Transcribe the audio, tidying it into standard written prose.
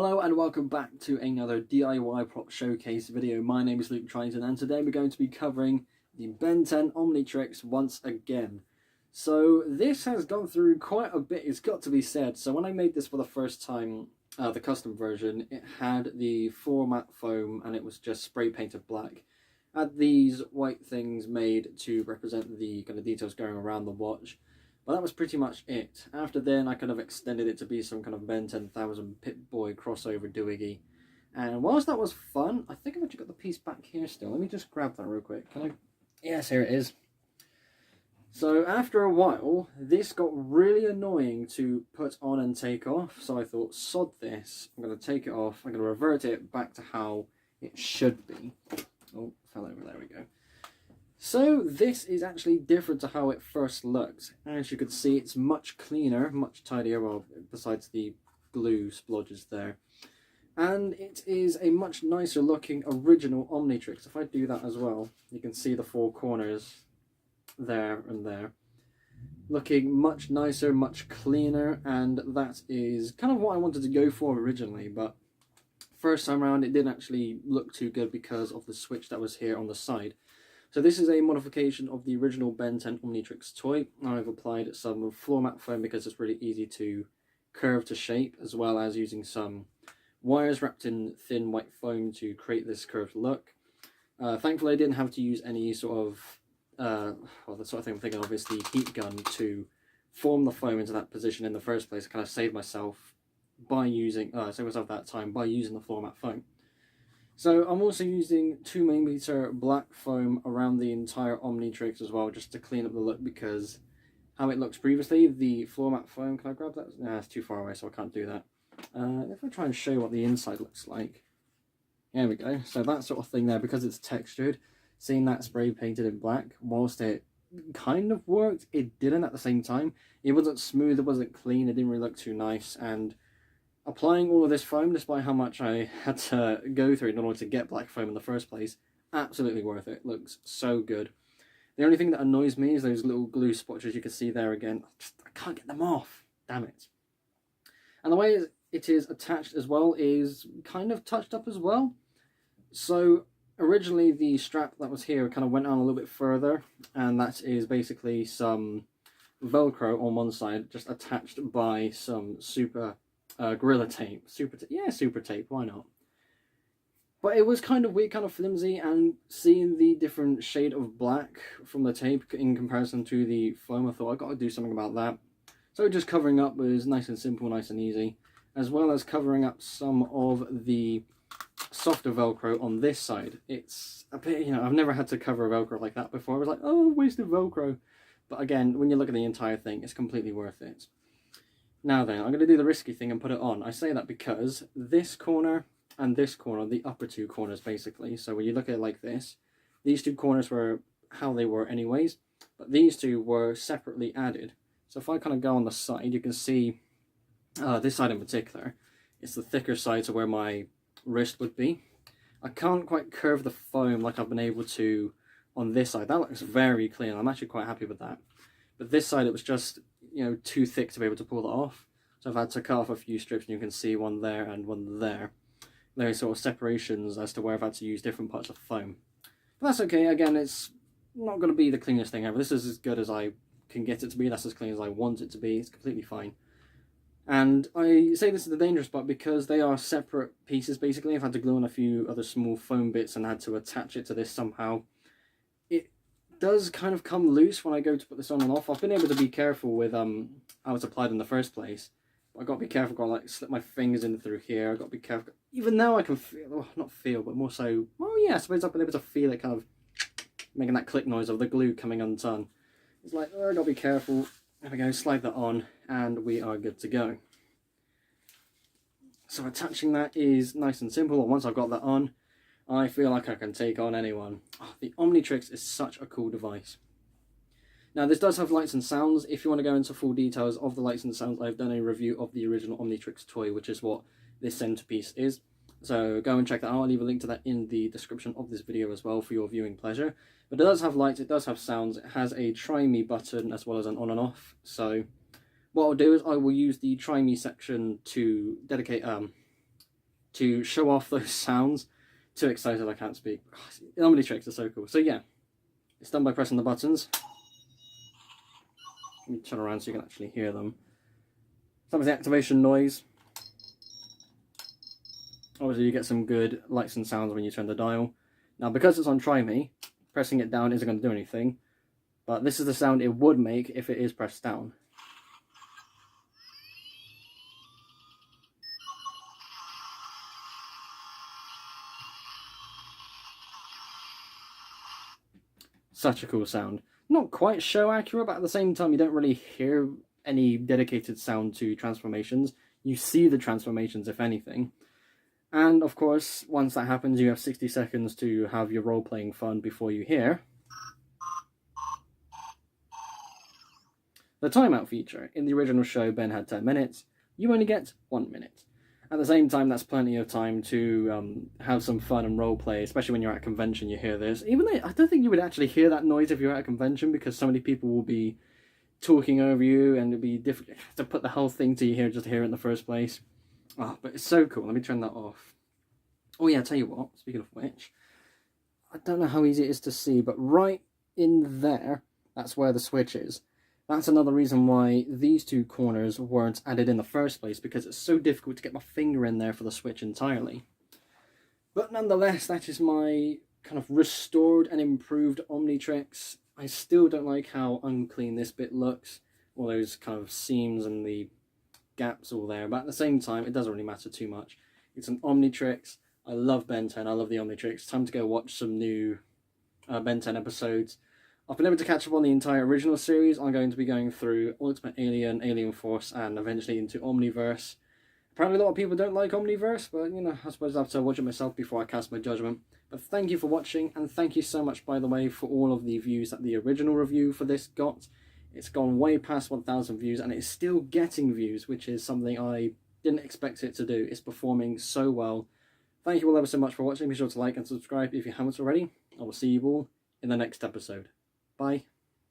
Hello and welcome back to another DIY prop showcase video. My name is Luke Triton and today we're going to be covering the Ben 10 Omnitrix once again. So this has gone through quite a bit, it's got to be said. So when I made this for the first time, the custom version, it had the floor mat foam and it was just spray painted black. Had these white things made to represent the kind of details going around the watch. But that was pretty much it. After then, I kind of extended it to be some kind of Ben 10,000 Pip-Boy crossover doohickey. And whilst that was fun, I think I've actually got the piece back here still. Let me just grab that real quick. Can I? Yes, here it is. So after a while, this got really annoying to put on and take off. So I thought, sod this. I'm going to take it off. I'm going to revert it back to how it should be. Oh, fell over. There we go. So this is actually different to how it first looked. As you can see, it's much cleaner, much tidier, well, besides the glue splodges there. And it is a much nicer looking original Omnitrix. If I do that as well, you can see the four corners there and there. Looking much nicer, much cleaner, and that is kind of what I wanted to go for originally, but first time around it didn't actually look too good because of the switch that was here on the side. So this is a modification of the original Ben 10 Omnitrix toy. I've applied some floor mat foam because it's really easy to curve to shape, as well as using some wires wrapped in thin white foam to create this curved look. Thankfully I didn't have to use any sort of, well, the sort of thing I'm thinking of is the heat gun to form the foam into that position in the first place. I kind of saved myself by using, saved myself that time by using the floor mat foam. So I'm also using 2mm black foam around the entire Omnitrix as well, just to clean up the look, because how it looks previously, the floor mat foam, can I grab that? Nah, it's too far away, so I can't do that. If I try and show you what the inside looks like. There we go. So that sort of thing there, because it's textured, seeing that spray painted in black, whilst it kind of worked, it didn't at the same time. It wasn't smooth, it wasn't clean, it didn't really look too nice, and applying all of this foam, despite how much I had to go through in order to get black foam in the first place, absolutely worth it. Looks so good. The only thing that annoys me is those little glue splotches you can see there again. I can't get them off. Damn it. And the way it is attached as well is kind of touched up as well. So originally the strap that was here kind of went on a little bit further, and that is basically some Velcro on one side, just attached by some super Gorilla tape, super tape, why not? But it was kind of weird, kind of flimsy, and seeing the different shade of black from the tape in comparison to the foam, I thought I got to do something about that. So just covering up was nice and simple, nice and easy, as well as covering up some of the softer Velcro on this side. It's a bit, I've never had to cover Velcro like that before. I was like, oh, wasted Velcro. But again, when you look at the entire thing, it's completely worth it. Now then, I'm going to do the risky thing and put it on. I say that because this corner and this corner, the upper two corners basically, so when you look at it like this, these two corners were how they were anyways, but these two were separately added. So if I kind of go on the side, you can see this side in particular, it's the thicker side to where my wrist would be. I can't quite curve the foam like I've been able to on this side. That looks very clean. I'm actually quite happy with that. But this side, it was just, too thick to be able to pull that off. So I've had to cut off a few strips, and you can see one there and one there. There's sort of separations as to where I've had to use different parts of foam. But that's okay. Again, it's not going to be the cleanest thing ever. This is as good as I can get it to be. That's as clean as I want it to be. It's completely fine. And I say this is the dangerous part because they are separate pieces, basically. I've had to glue on a few other small foam bits and had to attach it to this somehow. It does kind of come loose when I go to put this on and off. I've been able to be careful with how it's applied in the first place. But I've got to be careful, I've got to like slip my fingers in through here. I've got to be careful. Even now I can feel, well, not feel, but more so, well yeah, I suppose I've been able to feel it kind of making that click noise of the glue coming undone. It's like, oh, I've got to be careful. There we go, slide that on and we are good to go. So attaching that is nice and simple, and once I've got that on, I feel like I can take on anyone. Oh, the Omnitrix is such a cool device. Now this does have lights and sounds. If you want to go into full details of the lights and sounds, I've done a review of the original Omnitrix toy, which is what this centerpiece is. So go and check that out. I'll leave a link to that in the description of this video as well for your viewing pleasure. But it does have lights, it does have sounds, it has a try me button as well as an on and off. So what I'll do is I will use the try me section to dedicate to show off those sounds. Too excited, I can't speak. Omnitrix are so cool. So yeah, it's done by pressing the buttons. Let me turn around so you can actually hear them. That was the activation noise. Obviously you get some good lights and sounds when you turn the dial. Now because it's on Try Me, pressing it down isn't going to do anything. But this is the sound it would make if it is pressed down. Such a cool sound. Not quite show accurate, but at the same time you don't really hear any dedicated sound to transformations. You see the transformations if anything. And of course, once that happens, you have 60 seconds to have your role-playing fun before you hear the timeout feature. In the original show, Ben had 10 minutes. You only get 1 minute. At the same time, that's plenty of time to have some fun and roleplay, especially when you're at a convention, you hear this. Even though I don't think you would actually hear that noise if you're at a convention, because so many people will be talking over you, and it'd be difficult to put the whole thing to your ear just to hear it in the first place. Oh, but it's so cool. Let me turn that off. Oh yeah, I'll tell you what, speaking of which, I don't know how easy it is to see, but right in there, that's where the switch is. That's another reason why these two corners weren't added in the first place, because it's so difficult to get my finger in there for the switch entirely. But nonetheless, that is my kind of restored and improved Omnitrix. I still don't like how unclean this bit looks, all those kind of seams and the gaps all there, but at the same time, it doesn't really matter too much. It's an Omnitrix. I love Ben 10, I love the Omnitrix. Time to go watch some new Ben 10 episodes. I've been able to catch up on the entire original series. I'm going to be going through Ultimate Alien, Alien Force, and eventually into Omniverse. Apparently a lot of people don't like Omniverse, but you know, I suppose I have to watch it myself before I cast my judgment. But thank you for watching, and thank you so much, by the way, for all of the views that the original review for this got. It's gone way past 1,000 views, and it's still getting views, which is something I didn't expect it to do. It's performing so well. Thank you all ever so much for watching. Be sure to like and subscribe if you haven't already. I will see you all in the next episode. Bye.